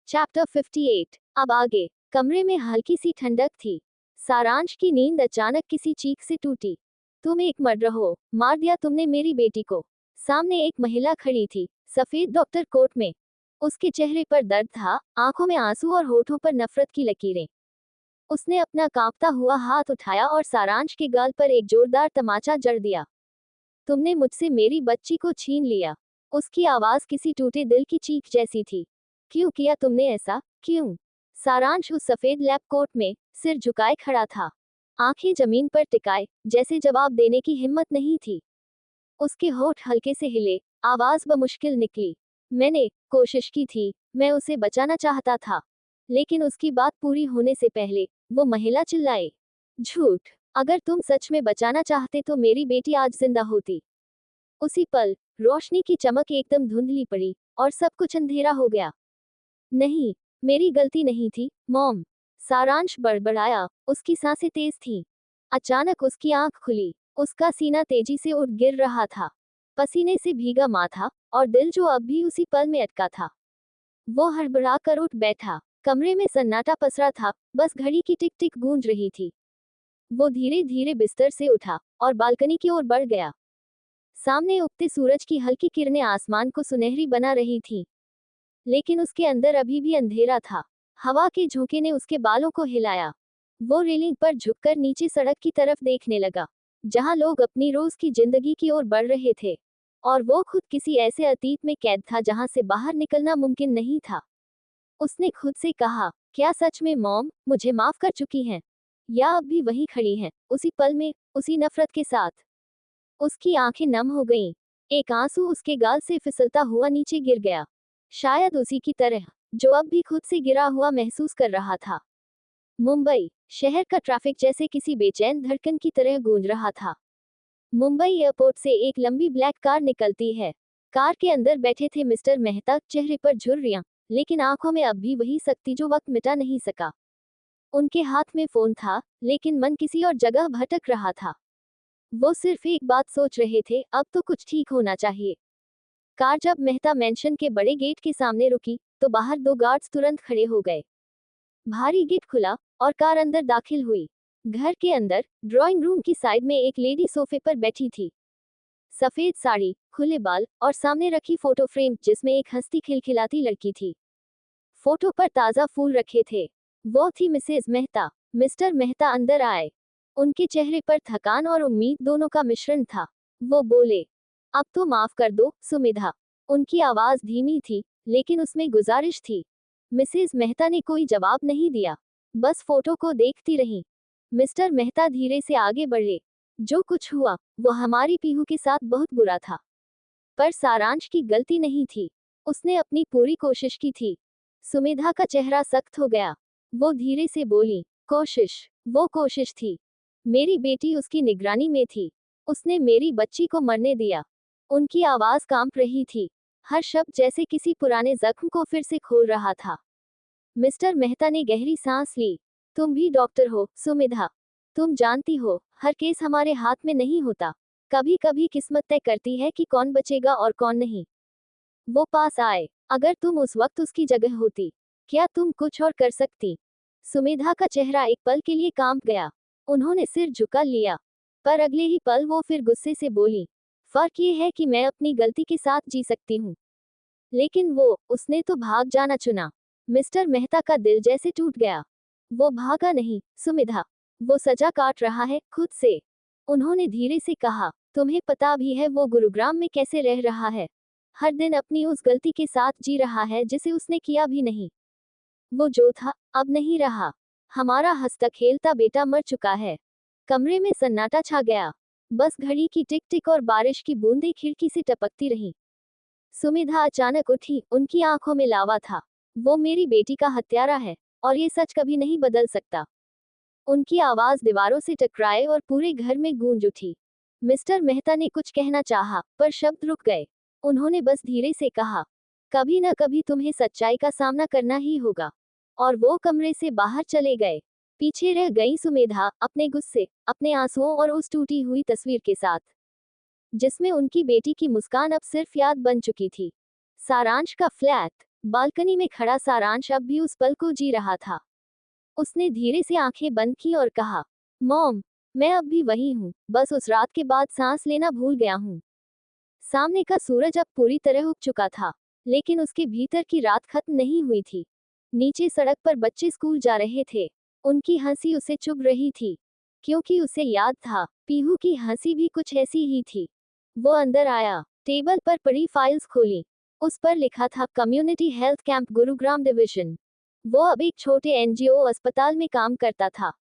Chapter 58। अब आगे। कमरे में हल्की सी ठंडक थी। सारांश की नींद अचानक किसी चीख से टूटी। तुम एक मर्डर हो, मार दिया तुमने मेरी बेटी को। सामने एक महिला खड़ी थी, सफेद डॉक्टर कोट में। उसके चेहरे पर दर्द था, आंखों में आंसू और होठों पर नफरत की लकीरें। उसने अपना कांपता हुआ हाथ उठाया और सारांश के गाल पर एक जोरदार तमाचा जड़ दिया। तुमने मुझसे मेरी बच्ची को छीन लिया। उसकी आवाज किसी टूटे दिल की चीख जैसी थी। क्यों किया तुमने ऐसा, क्यों? सारांश उस सफेद लैब कोट में सिर झुकाए खड़ा था, आंखें जमीन पर टिकाए, जैसे जवाब देने की हिम्मत नहीं थी। उसके होठ हल्के से हिले, आवाज बमुश्किल निकली। मैंने कोशिश की थी, मैं उसे बचाना चाहता था। लेकिन उसकी बात पूरी होने से पहले वो महिला चिल्लाई। झूठ। अगर तुम सच में बचाना चाहते तो मेरी बेटी आज जिंदा होती। उसी पल रोशनी की चमक एकदम धुंधली पड़ी और सब कुछ अंधेरा हो गया। नहीं, मेरी गलती नहीं थी, मॉम। सारांश बड़बड़ाया, उसकी सांसें तेज थीं। अचानक उसकी आंख खुली, उसका सीना तेजी से उठ गिर रहा था। पसीने से भीगा माथा और दिल जो अब भी उसी पल में अटका था। वो हड़बड़ा कर उठ बैठा। कमरे में सन्नाटा पसरा था, बस घड़ी की टिक टिक गूंज रही थी। वो धीरे धीरे बिस्तर से उठा और बालकनी की ओर बढ़ गया। सामने उगते सूरज की हल्की किरणें आसमान को सुनहरी बना रही थीं। लेकिन उसके अंदर अभी भी अंधेरा था। हवा के झोंके ने उसके बालों को हिलाया। वो रेलिंग पर झुककर नीचे सड़क की तरफ देखने लगा, जहां लोग अपनी रोज की जिंदगी की ओर बढ़ रहे थे। और वो खुद किसी ऐसे अतीत में कैद था जहां से बाहर निकलना मुमकिन नहीं था। उसने खुद से कहा, क्या सच में मॉम मुझे माफ कर चुकी हैं? या अब भी वहीं खड़ी हैं, उसी पल में, उसी नफरत के साथ? उसकी आंखें नम हो गईं। एक आंसू उसके गाल से फिसलता हुआ नीचे गिर गया। शायद उसी की तरह, जो अब भी खुद से गिरा हुआ महसूस कर रहा था। मुंबई शहर का ट्रैफिक जैसे किसी बेचैन धड़कन की तरह गूंज रहा था। मुंबई एयरपोर्ट से एक लंबी ब्लैक कार निकलती है। कार के अंदर बैठे थे मिस्टर मेहता, चेहरे पर झुर्रियां, लेकिन आंखों में अब भी वही सख्ती जो वक्त मिटा नहीं सका। उनके हाथ में फोन था, लेकिन मन किसी और जगह भटक रहा था। वो सिर्फ एक बात सोच रहे थे, अब तो कुछ ठीक होना चाहिए। कार जब मेहता मेंशन के बड़े गेट के सामने रुकी, तो बाहर दो गार्ड्स तुरंत खड़े हो गए। भारी गेट खुला और कार अंदर दाखिल हुई। घर के अंदर ड्राइंग रूम की साइड में एक लेडी सोफे पर बैठी थी। सफेद साड़ी, खुले बाल और सामने रखी फोटो फ्रेम जिसमें एक हंसती खिलखिलाती लड़की थी। फोटो पर ताजा फूल रखे थे। वो थी मिसेज मेहता। मिस्टर मेहता अंदर आए। उनके चेहरे पर थकान और उम्मीद दोनों का मिश्रण था। वो बोले, अब तो माफ कर दो सुमिधा। उनकी आवाज धीमी थी, लेकिन उसमें गुजारिश थी। मिसेज मेहता ने कोई जवाब नहीं दिया, बस फोटो को देखती रही। मिस्टर मेहता धीरे से आगे बढ़े। जो कुछ हुआ वो हमारी पीहू के साथ बहुत बुरा था, पर सारांश की गलती नहीं थी। उसने अपनी पूरी कोशिश की थी। सुमिधा का चेहरा सख्त हो गया। वो धीरे से बोली, कोशिश, वो कोशिश थी। मेरी बेटी उसकी निगरानी में थी। उसने मेरी बच्ची को मरने दिया। उनकी आवाज कांप रही थी, हर शब्द जैसे किसी पुराने जख्म को फिर से खोल रहा था। मिस्टर मेहता ने गहरी सांस ली। तुम भी डॉक्टर हो सुमिधा। तुम जानती हो, हर केस हमारे हाथ में नहीं होता। कभी कभी किस्मत तय करती है कि कौन बचेगा और कौन नहीं। वो पास आए। अगर तुम उस वक्त उसकी जगह होती, क्या तुम कुछ और कर सकती? सुमिधा का चेहरा एक पल के लिए कांप गया। उन्होंने सिर झुका लिया, पर अगले ही पल वो फिर गुस्से से बोली, फर्क ये है कि मैं अपनी गलती के साथ जी सकती हूँ, लेकिन उसने तो भाग जाना चुना। मिस्टर मेहता का दिल जैसे टूट गया। वो भागा नहीं सुमिधा, वो सजा काट रहा है खुद से। उन्होंने धीरे से कहा, तुम्हें पता भी है वो गुरुग्राम में कैसे रह रहा है? हर दिन अपनी उस गलती के साथ जी रहा है जिसे उसने किया भी नहीं। वो जो था, अब नहीं रहा। हमारा हंसता खेलता बेटा मर चुका है। कमरे में सन्नाटा छा गया। बस घड़ी की टिक टिक और बारिश की बूंदें खिड़की से टपकती रहीं। सुमिधा अचानक उठी, उनकी आंखों में लावा था। वो मेरी बेटी का हत्यारा है, और ये सच कभी नहीं बदल सकता। उनकी आवाज दीवारों से टकराए और पूरे घर में गूंज उठी। मिस्टर मेहता ने कुछ कहना चाहा, पर शब्द रुक गए। उन्होंने बस धीरे से कहा, कभी न कभी तुम्हें सच्चाई का सामना करना ही होगा। और वो कमरे से बाहर चले गए। पीछे रह गई सुमेधा, अपने गुस्से, अपने आंसुओं और उस टूटी हुई तस्वीर के साथ, जिसमें उनकी बेटी की मुस्कान अब सिर्फ याद बन चुकी थी। सारांश का फ्लैट। बालकनी में खड़ा सारांश अब भी उस पल को जी रहा था। उसने धीरे से आंखें बंद की और कहा, मॉम, मैं अब भी वही हूँ, बस उस रात के बाद सांस लेना भूल गया हूँ। सामने का सूरज अब पूरी तरह उग चुका था, लेकिन उसके भीतर की रात खत्म नहीं हुई थी। नीचे सड़क पर बच्चे स्कूल जा रहे थे। उनकी हंसी उसे चुभ रही थी, क्योंकि उसे याद था, पीहू की हंसी भी कुछ ऐसी ही थी। वो अंदर आया, टेबल पर पड़ी फाइल्स खोली। उस पर लिखा था community health camp Gurugram division. वो अब एक छोटे एनजीओ अस्पताल में काम करता था,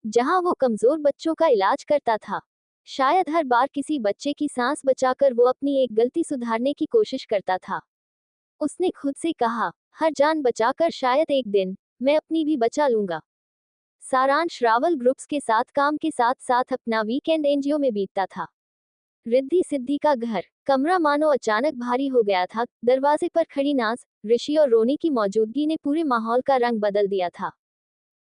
जहां वो कमजोर बच्चों का इलाज करता था। शायद हर बार किसी बच्चे की सांस बचाकर वो अपनी एक गलती सुधारने की कोशिश करता था। उसने खुद से कहा, हर जान बचाकर शायद एक दिन मैं अपनी भी बचा लूंगा। सारांश रावल ग्रुप्स के साथ काम के साथ साथ अपना वीकेंड एनजीओ में बीतता था। रिद्धि सिद्धि का घर, कमरा मानो अचानक भारी हो गया था। दरवाजे पर खड़ी नाज, ऋषि और रोनी की मौजूदगी ने पूरे माहौल का रंग बदल दिया था।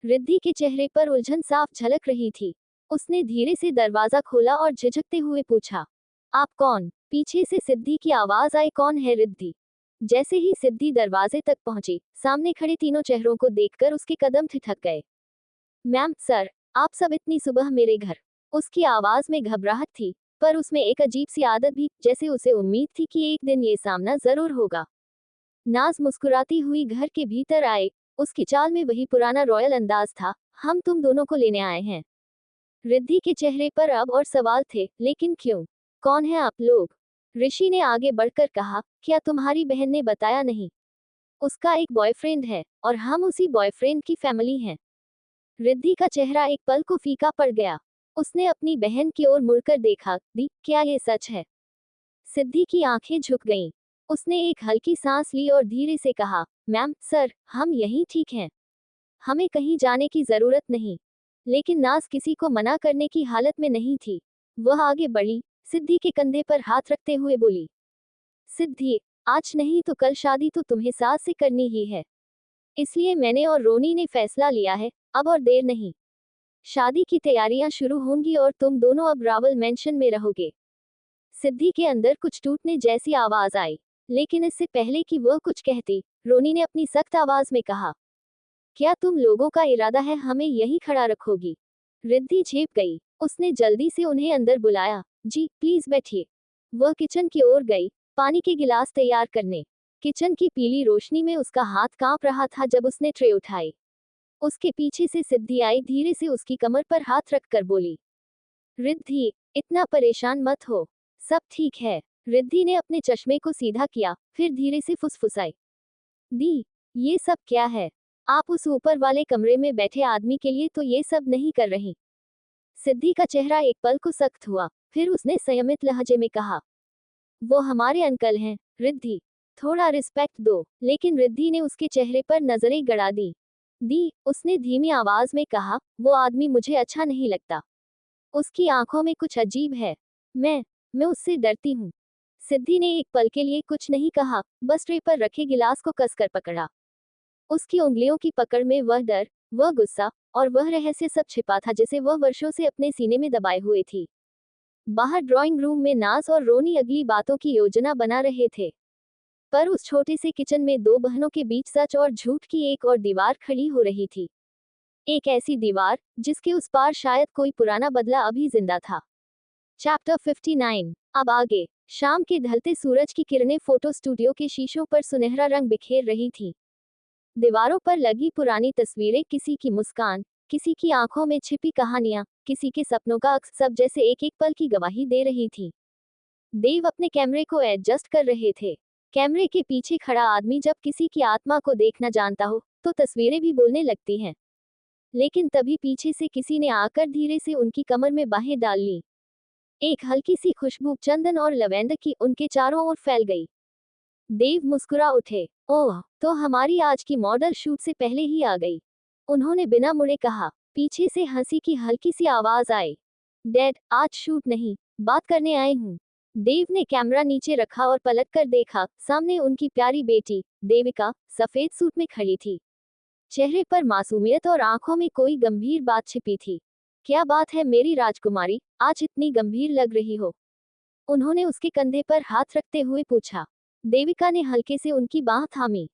रिद्धि के चेहरे पर उलझन साफ झलक रही थी। उसने धीरे से दरवाजा खोला और झिझकते हुए पूछा, आप कौन? पीछे से सिद्धि की आवाज आई, कौन है रिद्धि? जैसे ही सिद्धि दरवाजे तक पहुंची, सामने खड़े तीनों चेहरों को देखकर उसके कदम ठिठक गए। मैम, सर, आप सब इतनी सुबह मेरे घर? उसकी आवाज में घबराहट थी, पर उसमें एक अजीब सी आदत भी, जैसे उसे उम्मीद थी कि एक दिन ये सामना जरूर होगा। नाज मुस्कुराती हुई घर के भीतर आए। उसकी चाल में वही पुराना रॉयल अंदाज था, हम तुम दोनों को लेने आए हैं। रिद्धि के चेहरे पर अब और सवाल थे, लेकिन क्यों? कौन है आप लोग? ऋषि ने आगे बढ़कर कहा, क्या तुम्हारी बहन ने बताया नहीं? उसका एक बॉयफ्रेंड है, और हम उसी बॉयफ्रेंड की फैमिली हैं। रिद्धि का चेहरा एक पल को फीका पड़ गया। उसने अपनी बहन की ओर मुड़कर देखा, दी, क्या ये सच है? सिद्धि की आंखें झुक गईं। उसने एक हल्की सांस ली और धीरे से कहा, मैम, सर, हम यहीं ठीक हैं। हमें कहीं जाने की जरूरत नहीं। लेकिन नाज किसी को मना करने की हालत में नहीं थी। वह आगे बढ़ी, सिद्धि के कंधे पर हाथ रखते हुए बोली, सिद्धि, आज नहीं तो कल शादी तो तुम्हें सास से करनी ही है। इसलिए मैंने और रोनी ने फैसला लिया है, अब और देर नहीं। शादी की तैयारियां शुरू होंगी और तुम दोनों अब रावल मेंशन में रहोगे। सिद्धि के अंदर कुछ टूटने जैसी आवाज आई, लेकिन इससे पहले कि वह कुछ कहती, रोनी ने अपनी सख्त आवाज में कहा, क्या तुम लोगों का इरादा है हमें यहीं खड़ा रखोगी? रिद्धि झेप गई। उसने जल्दी से उन्हें अंदर बुलाया, जी प्लीज बैठिए। वह किचन की ओर गई, पानी के गिलास तैयार करने। किचन की पीली रोशनी में उसका हाथ कांप रहा था जब उसने ट्रे उठाई। उसके पीछे से सिद्धि आई, धीरे से उसकी कमर पर हाथ रखकर बोली, रिद्धि, इतना परेशान मत हो, सब ठीक है। रिद्धि ने अपने चश्मे को सीधा किया, फिर धीरे से फुसफुसाई, दी, ये सब क्या है? आप उस ऊपर वाले कमरे में बैठे आदमी के लिए तो ये सब नहीं कर रही। सिद्धि का चेहरा एक पल को सख्त हुआ, फिर उसने संयमित लहजे में कहा, वो हमारे अंकल हैं, रिद्धि, थोड़ा रिस्पेक्ट दो। लेकिन रिद्धि ने उसके चेहरे पर नजरें गड़ा दी, उसने धीमी आवाज में कहा, वो आदमी मुझे अच्छा नहीं लगता। उसकी आंखों में कुछ अजीब है। मैं उससे डरती हूँ। सिद्धि ने एक पल के लिए कुछ नहीं कहा, बस ट्रे पर रखे गिलास को कसकर पकड़ा। उसकी उंगलियों की पकड़ में वह डर, वह गुस्सा और वह रहस्य सब छिपा था जिसे वह वर्षों से अपने सीने में दबाए हुए थी। बाहर ड्राइंग रूम में नाज और रोनी अगली बातों की योजना बना रहे थे, पर उस छोटे से किचन में दो बहनों के बीच सच और झूठ की एक और दीवार खड़ी हो रही थी। एक ऐसी दीवार जिसके उस पार शायद कोई पुराना बदला अभी जिंदा था। चैप्टर 59। अब आगे। शाम के ढलते सूरज की किरणें फोटो स्टूडियो के शीशों पर सुनहरा रंग बिखेर रही थीं। दीवारों पर लगी पुरानी तस्वीरें, किसी की मुस्कान, किसी की आंखों में छिपी कहानियां, किसी के सपनों का अक्स, सब जैसे एक एक पल की गवाही दे रही थी। देव अपने कैमरे को एडजस्ट कर रहे थे। कैमरे के पीछे खड़ा आदमी जब किसी की आत्मा को देखना जानता हो, तो तस्वीरें भी बोलने लगती हैं। लेकिन तभी पीछे से किसी ने आकर धीरे से उनकी कमर में बाहें डाल ली। एक हल्की सी खुशबू चंदन और लवेंडर की उनके चारों ओर फैल गई। देव मुस्कुरा उठे, ओह, तो हमारी आज की मॉडल शूट से पहले ही आ गई। उन्होंने बिना मुड़े कहा। पीछे से हंसी की हल्की सी आवाज आई, डैड, आज शूट नहीं, बात करने आए हूँ। देव ने कैमरा नीचे रखा और पलटकर देखा, सामने उनकी प्यारी बेटी देविका सफेद सूट में खड़ी थी। चेहरे पर मासूमियत और आंखों में कोई गंभीर बात छिपी थी। क्या बात है मेरी राजकुमारी, आज इतनी गंभीर लग रही हो? उन्होंने उसके कंधे पर हाथ रखते हुए पूछा। देविका ने हल्के से उनकी बांह थामी।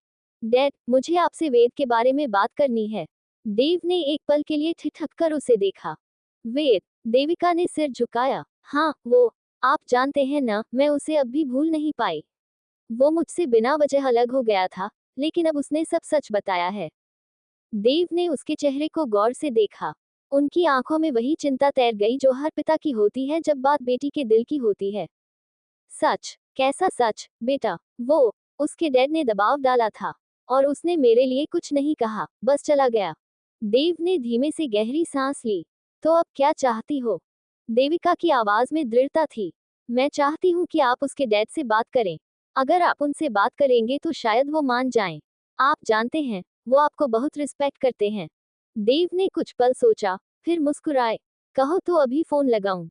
डैड, मुझे आपसे वेद के बारे में बात करनी है। देव ने एक पल के लिए ठिठक कर उसे देखा। वेद? देविका ने सिर झुकाया। हाँ, वो। आप जानते हैं ना, मैं उसे अब भी भूल नहीं पाई। वो मुझसे बिना वजह अलग हो गया था, लेकिन अब उसने सब सच बताया है। देव ने उसके चेहरे को गौर से देखा। उनकी आंखों में वही चिंता तैर गई जो हर पिता की होती है जब बात बेटी के दिल की होती है। सच? कैसा सच, बेटा? वो, उसके डैड ने दबाव डाला था। और उसने मेरे लिए कुछ नहीं कहा, बस चला गया। देव ने धीमे से गहरी सांस ली। तो अब क्या चाहती हो? देविका की आवाज में दृढ़ता थी। मैं चाहती हूँ कि आप उसके डैड से बात करें। अगर आप उनसे बात करेंगे तो शायद वो मान जाएं। आप जानते हैं, वो आपको बहुत रिस्पेक्ट करते हैं। देव ने कुछ पल सोचा, फिर मुस्कुराए। कहो तो अभी फोन लगाऊं?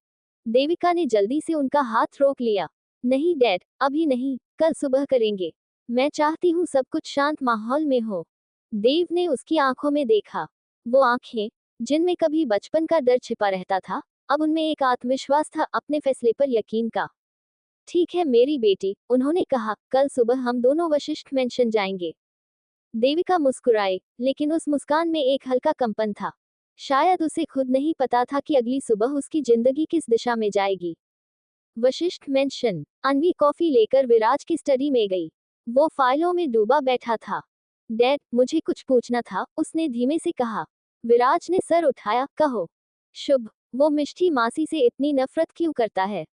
देविका ने जल्दी से उनका हाथ रोक लिया। नहीं डैड, अभी नहीं, कल सुबह करेंगे। मैं चाहती हूँ सब कुछ शांत माहौल में हो। देव ने उसकी आंखों में देखा। वो आंखें, जिनमें कभी बचपन का डर छिपा रहता था, अब उनमें एक आत्मविश्वास था, अपने फैसले पर यकीन का। ठीक है मेरी बेटी, उन्होंने कहा, कल सुबह हम दोनों वशिष्ठ मेंशन जाएंगे। देविका मुस्कुराई, लेकिन उस मुस्कान में एक हल्का कंपन था। शायद उसे खुद नहीं पता था कि अगली सुबह उसकी जिंदगी किस दिशा में जाएगी। वशिष्ठ मेंशन। अन्वी कॉफी लेकर विराज की स्टडी में गई। वो फाइलों में डूबा बैठा था। डैड, मुझे कुछ पूछना था, उसने धीमे से कहा। विराज ने सर उठाया। कहो। शुभ, वो मिष्ठी मासी से इतनी नफरत क्यों करता है?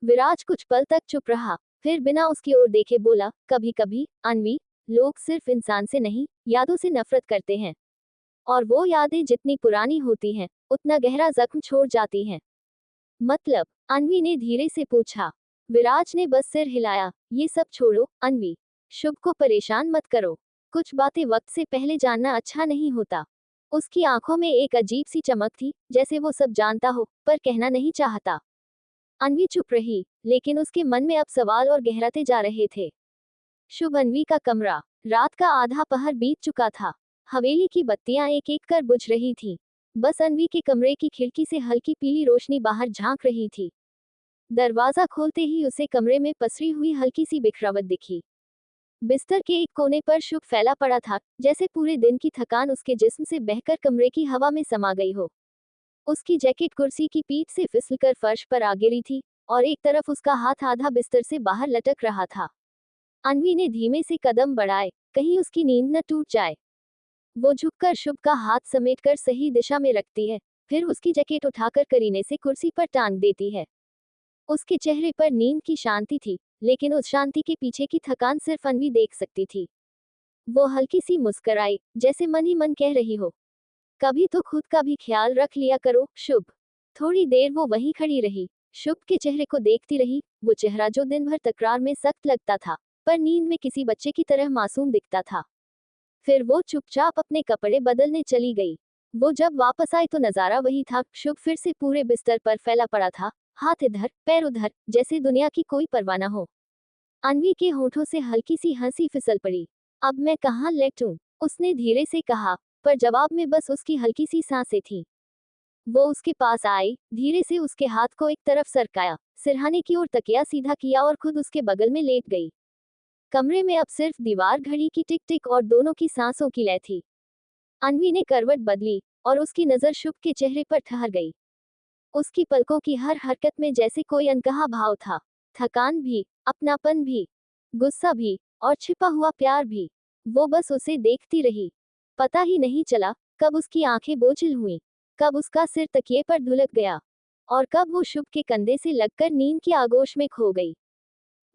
विराज कुछ पल तक चुप रहा, फिर बिना उसकी ओर देखे बोला, कभी कभी, अन्वी, लोग सिर्फ इंसान से नहीं, यादों से नफरत करते हैं। और वो यादें जितनी पुरानी होती हैं, उतना गहरा जख्म छोड़ जाती हैं। मतलब? अन्वी ने धीरे से पूछा। विराज ने बस सिर हिलाया। ये सब छोड़ो, अन्वी। शुभ को परेशान मत करो। कुछ बातें वक्त से पहले जानना अच्छा नहीं होता। उसकी आंखों में एक अजीब सी चमक थी, जैसे वो सब जानता हो, पर कहना नहीं चाहता। अन्वी चुप रही, लेकिन उसके मन में अब सवाल और गहराते जा रहे थे। शुभ अन्वी का कमरा। रात का आधा पहर बीत चुका था। हवेली की बत्तियां एक एक कर बुझ रही थीं। बस अन्वी के कमरे की खिड़की से हल्की पीली रोशनी बाहर झांक रही थी। दरवाजा खोलते ही उसे कमरे में पसरी हुई हल्की सी बिखरावट दिखी। बिस्तर के एक कोने पर शुभ फैला पड़ा था, जैसे पूरे दिन की थकान उसके जिस्म से बहकर कमरे की हवा में समा गई हो। उसकी जैकेट कुर्सी की पीठ से फिसलकर फर्श पर आ गिरी थी, और एक तरफ उसका हाथ आधा बिस्तर से बाहर लटक रहा था। अन्वी ने धीमे से कदम बढ़ाए, कहीं उसकी नींद न टूट जाए। वो झुककर शुभ का हाथ समेटकर सही दिशा में रखती है, फिर उसकी जैकेट उठाकर करीने से कुर्सी पर टांग देती है। उसके चेहरे पर नींद की शांति थी, लेकिन उस शांति के पीछे की थकान सिर्फ अन्वी देख सकती थी। वो हल्की सी मुस्कुराई, जैसे मन ही मन कह रही हो, कभी तो खुद का भी ख्याल रख लिया करो, शुभ। थोड़ी देर वो वहीं खड़ी रही, शुभ के चेहरे को देखती रही, वो चेहरा जो दिन भर तकरार में सख्त लगता था, पर नींद में किसी बच्चे की तरह मासूम दिखता था। फिर वो चुपचाप अपने कपड़े बदलने चली गई। वो जब वापस आई तो नजारा वही था, शुभ फिर से पूरे बिस्तर पर फैला पड़ा था, हाथ इधर पैर उधर, जैसे दुनिया की कोई परवाह न हो। अन्वी के होठों से हल्की सी हंसी फिसल पड़ी। अब मैं कहाँ लेटूं? उसने धीरे से कहा, पर जवाब में बस उसकी हल्की सी सांसें थीं। वो उसके पास आई, धीरे से उसके हाथ को एक तरफ सरकाया, सिरहाने की ओर तकिया सीधा किया और खुद उसके बगल में लेट गई। कमरे में अब सिर्फ दीवार घड़ी की टिक टिक और दोनों की सांसों की लय थी। अन्वी ने करवट बदली, और उसकी नजर शुभ के चेहरे पर ठहर गई। उसकी पलकों की हर हरकत में जैसे कोई अनकहा भाव था, थकान भी, अपनापन भी, गुस्सा भी, और छिपा हुआ प्यार भी। वो बस उसे देखती रही। पता ही नहीं चला कब उसकी आंखें बोझिल हुईं, कब उसका सिर तकिए पर धुलक गया, और कब वो शुभ के कंधे से लगकर नींद की आगोश में खो गई।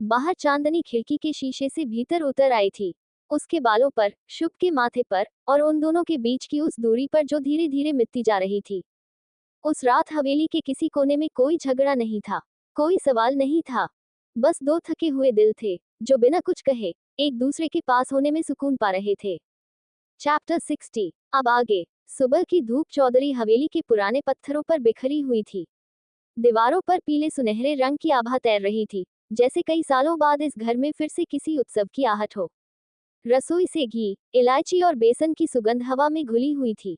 बाहर चांदनी खिड़की के शीशे से भीतर उतर आई थी, उसके बालों पर, शुभ के माथे पर, और उन दोनों के बीच की उस दूरी पर जो धीरे धीरे मिटती जा रही थी। उस रात हवेली के किसी कोने में कोई झगड़ा नहीं था, कोई सवाल नहीं था। बस दो थके हुए दिल थे, जो बिना कुछ कहे, एक दूसरे के पास होने में सुकून पा रहे थे। चैप्टर 60। अब आगे। सुबह की धूप चौधरी हवेली के पुराने पत्थरों पर बिखरी हुई थी। दीवारों पर पीले सुनहरे रंग की आभा तैर रही थी, जैसे कई सालों बाद इस घर में फिर से किसी उत्सव की आहट हो। रसोई से घी, इलायची और बेसन की सुगंध हवा में घुली हुई थी।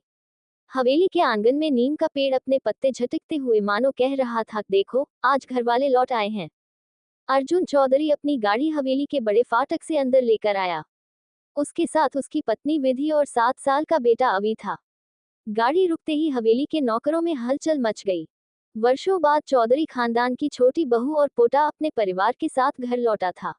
हवेली के आंगन में नीम का पेड़ अपने पत्ते झटकते हुए मानो कह रहा था, देखो, आज घरवाले लौट आए हैं। अर्जुन चौधरी अपनी गाड़ी हवेली के बड़े फाटक से अंदर लेकर आया। उसके साथ उसकी पत्नी विधि और 7 साल का बेटा अवी था। गाड़ी रुकते ही हवेली के नौकरों में हलचल मच गई। वर्षों बाद चौधरी खानदान की छोटी बहू और पोता अपने परिवार के साथ घर लौटा था।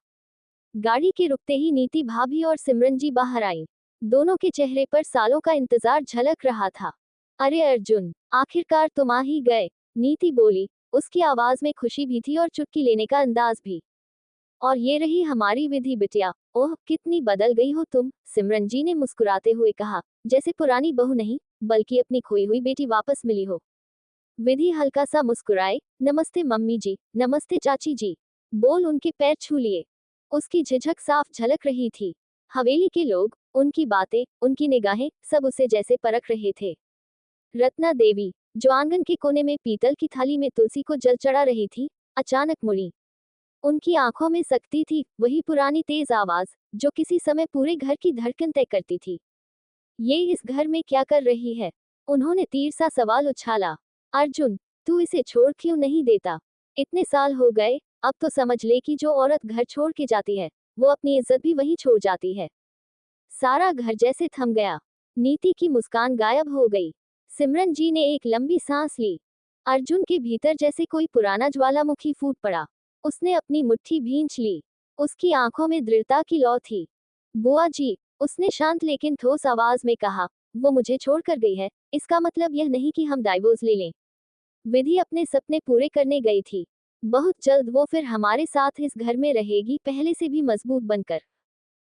गाड़ी के रुकते ही नीति भाभी और सिमरन जी बाहर आईं। दोनों के चेहरे पर सालों का इंतजार झलक रहा था। अरे अर्जुन, आखिरकार तुम आ ही गए, नीति बोली। उसकी आवाज में खुशी भी थी और चुटकी लेने का अंदाज भी। और ये रही हमारी विधि बिटिया। ओह, कितनी बदल गई हो तुम, सिमरन जी ने मुस्कुराते हुए कहा, जैसे पुरानी बहू नहीं, बल्कि अपनी खोई हुई बेटी वापस मिली हो। विधि हल्का सा मुस्कुराए, नमस्ते मम्मी जी, नमस्ते चाची जी, बोल उनके पैर छू लिए। उसकी झिझक साफ झलक रही थी। हवेली के लोग, उनकी बातें, उनकी निगाहें, सब उसे जैसे परख रहे थे। रत्ना देवी, जो आंगन के कोने में पीतल की थाली में तुलसी को जल चढ़ा रही थी, अचानक मुड़ी। उनकी आंखों में सख्ती थी, वही पुरानी तेज आवाज, जो किसी समय पूरे घर की धड़कन तय करती थी। ये इस घर में क्या कर रही है? उन्होंने तीर सा सवाल उछाला। अर्जुन, तू इसे छोड़ क्यों नहीं देता? इतने साल हो गए, अब तो समझ ले कि जो औरत घर छोड़ के जाती है, वो अपनी इज्जत भी वहीं छोड़ जाती है। सारा घर जैसे थम गया। नीति की मुस्कान गायब हो गई। सिमरन जी ने एक लंबी सांस ली। अर्जुन के भीतर जैसे कोई पुराना ज्वालामुखी फूट पड़ा। उसने अपनी मुट्ठी भींच ली। उसकी आंखों में दृढ़ता की लौ थी। बुआ जी, उसने शांत लेकिन ठोस आवाज में कहा, वो मुझे छोड़कर गई है, इसका मतलब यह नहीं कि हम डाइवोर्स ले लें। विधि अपने सपने पूरे करने गई थी। बहुत जल्द वो फिर हमारे साथ इस घर में रहेगी, पहले से भी मजबूत बनकर।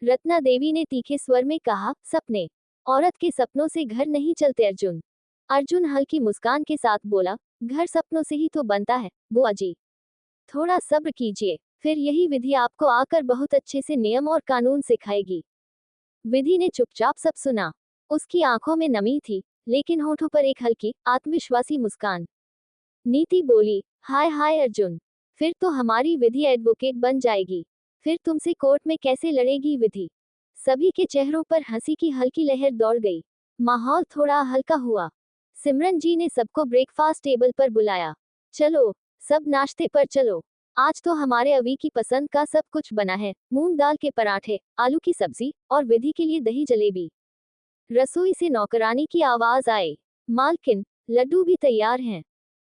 रत्ना देवी ने तीखे स्वर में कहा, सपने? औरत के सपनों से घर नहीं चलते अर्जुन। अर्जुन हल्की मुस्कान के साथ बोला, घर सपनों से ही तो बनता है, बुआ जी। थोड़ा सब्र कीजिए, फिर यही विधि आपको आकर बहुत अच्छे से नियम और कानून सिखाएगी। विधि ने चुपचाप सब सुना। उसकी आंखों में नमी थी, लेकिन होठों पर एक हल्की, आत्मविश्वासी मुस्कान। नीति बोली, हाय हाय अर्जुन, फिर तो हमारी विधि एडवोकेट बन जाएगी। फिर तुमसे कोर्ट में कैसे लड़ेगी विधि? सभी के चेहरों पर हंसी की हल्की लहर दौड़ गई। माहौल थोड़ा हल्का हुआ। सिमरन जी ने सबको ब्रेकफास्ट टेबल पर बुलाया। चलो, सब नाश्ते पर चलो। आज तो हमारे अवी की पसंद का सब कुछ बना है, मूंग दाल के पराठे, आलू की सब्जी, और विधि के लिए दही जलेबी। रसोई से नौकरानी की आवाज आई, मालकिन, लड्डू भी तैयार हैं।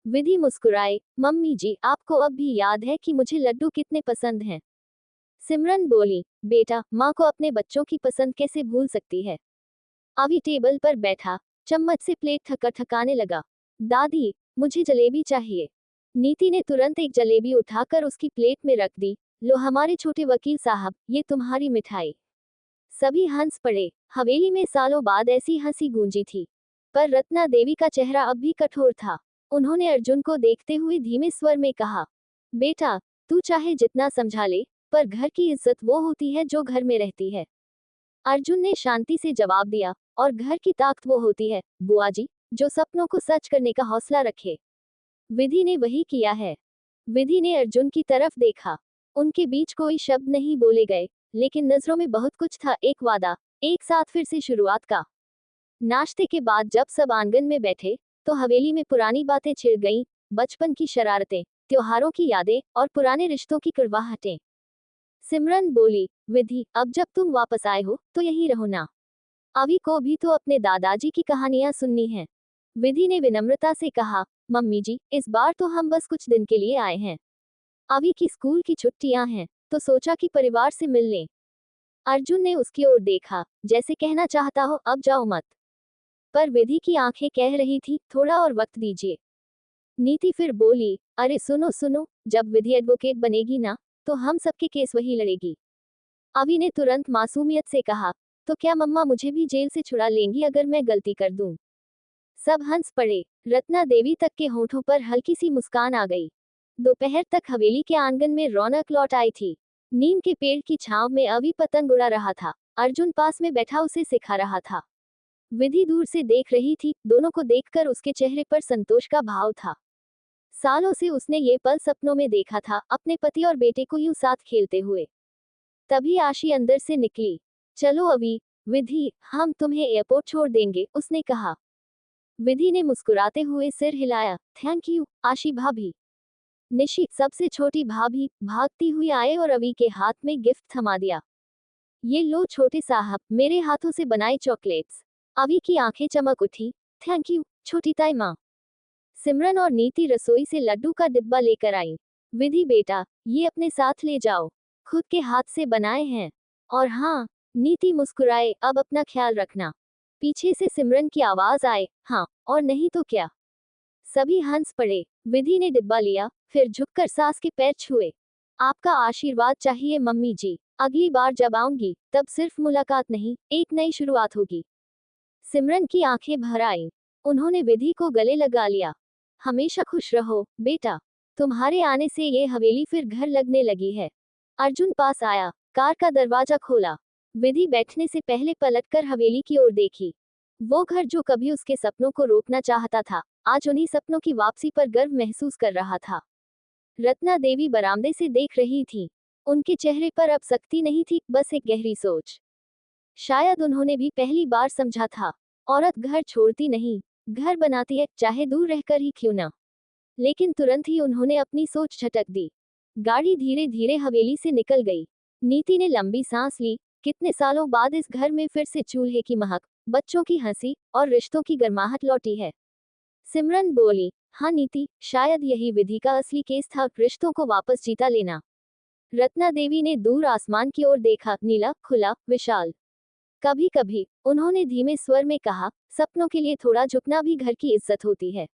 विधि मुस्कुराए, मम्मी जी, आपको अब भी याद है कि मुझे लड्डू कितने पसंद हैं? सिमरन बोली, बेटा, माँ को अपने बच्चों की पसंद कैसे भूल सकती है? अभी टेबल पर बैठा, चम्मच से प्लेट ठकाने लगा। दादी, मुझे जलेबी चाहिए। नीति ने तुरंत एक जलेबी उठाकर उसकी प्लेट में रख दी। लो हमारे छोटे वकील साहब, ये तुम्हारी मिठाई। सभी हंस पड़े। हवेली में सालों बाद ऐसी हंसी गूंजी थी। पर रत्ना देवी का चेहरा अब भी कठोर था। उन्होंने अर्जुन को देखते हुए धीमे स्वर में कहा, बेटा, तू चाहे जितना समझा ले, पर घर की इज्जत वो होती है जो घर में रहती है। अर्जुन ने शांति से जवाब दिया, और घर की ताकत वो होती है, बुआ जी, जो सपनों को सच करने का हौसला रखे। विधि ने वही किया है। विधि ने अर्जुन की तरफ देखा। उनके बीच कोई शब्द नहीं बोले गए, लेकिन नजरों में बहुत कुछ था, एक वादा, एक साथ फिर से शुरुआत का। नाश्ते के बाद जब सब आंगन में बैठे, तो हवेली में पुरानी बातें छिड़ गईं, बचपन की शरारतें, त्योहारों की यादें, और पुराने रिश्तों की कड़वाहटें। सिमरन बोली, विधि, अब जब तुम वापस आए हो, तो यहीं रहो ना। अभी को भी तो अपने दादाजी की कहानियां सुननी हैं। विधि ने विनम्रता से कहा, मम्मी जी, इस बार तो हम बस कुछ दिन के लिए आए हैं। अभी की स्कूल की छुट्टियां हैं, तो सोचा कि परिवार से मिल लें। अर्जुन ने उसकी ओर देखा, जैसे कहना चाहता हो, अब जाओ मत। पर विधि की आंखें कह रही थी, थोड़ा और वक्त दीजिए। नीति फिर बोली, अरे सुनो सुनो, जब विधि एडवोकेट बनेगी ना, तो हम सबके केस वही लड़ेगी। अभी ने तुरंत मासूमियत से कहा, तो क्या मम्मा मुझे भी जेल से छुड़ा लेंगी अगर मैं गलती कर दूं? सब हंस पड़े। रत्ना देवी तक के होठों पर हल्की सी मुस्कान आ गई। दोपहर तक हवेली के आंगन में रौनक लौट आई थी। नीम के पेड़ की छांव में अभी पतंग उड़ा रहा था। अर्जुन पास में बैठा उसे सिखा रहा था। विधि दूर से देख रही थी, दोनों को देखकर उसके चेहरे पर संतोष का भाव था। सालों से उसने ये पल सपनों में देखा था, अपने पति और बेटे को यूं साथ खेलते हुए। तभी आशी अंदर से निकली, चलो अभी, विधि, हम तुम्हें एयरपोर्ट छोड़ देंगे, उसने कहा। विधि ने मुस्कुराते हुए सिर हिलाया, थैंक यू, आशी भाभी। निशी, सबसे छोटी भाभी, भागती हुई आए और अवी के हाथ में गिफ्ट थमा दिया। ये लो छोटे साहब, मेरे हाथों से बनाए चॉकलेट्स। अभी की आंखें चमक उठी। थैंक यू छोटी ताई माँ। सिमरन और नीति रसोई से लड्डू का डिब्बा लेकर आई। विधि बेटा, ये अपने साथ ले जाओ, खुद के हाथ से बनाए हैं। और हाँ, नीति मुस्कुराए, अब अपना ख्याल रखना। पीछे से सिमरन की आवाज आए, हाँ, और नहीं तो क्या। सभी हंस पड़े। विधि ने डिब्बा लिया, फिर झुककर सास के पैर छुए। आपका आशीर्वाद चाहिए मम्मी जी, अगली बार जब आऊंगी तब सिर्फ मुलाकात नहीं, एक नई शुरुआत होगी। सिमरन की आंखें भर आईं। उन्होंने विधि को गले लगा लिया। हमेशा खुश रहो बेटा, तुम्हारे आने से ये हवेली फिर घर लगने लगी है। अर्जुन पास आया, कार का दरवाजा खोला। विधि बैठने से पहले पलटकर हवेली की ओर देखी। वो घर जो कभी उसके सपनों को रोकना चाहता था, आज उन्हीं सपनों की वापसी पर गर्व महसूस कर रहा था। रत्ना देवी बरामदे से देख रही थी। उनके चेहरे पर अब सख्ती नहीं थी, बस एक गहरी सोच। शायद उन्होंने भी पहली बार समझा था, औरत घर छोड़ती नहीं, घर बनाती है, चाहे दूर रहकर ही क्यों ना। लेकिन तुरंत ही उन्होंने अपनी सोच झटक दी। गाड़ी धीरे धीरे हवेली से निकल गई। नीति ने लंबी सांस ली। कितने सालों बाद इस घर में फिर से चूल्हे की महक, बच्चों की हंसी और रिश्तों की गर्माहट लौटी है। सिमरन बोली, हाँ नीति, शायद यही विधि का असली केस था, रिश्तों को वापस जीता लेना। रत्ना देवी ने दूर आसमान की ओर देखा, नीला, खुला, विशाल। कभी कभी, उन्होंने धीमे स्वर में कहा, सपनों के लिए थोड़ा झुकना भी घर की इज्जत होती है।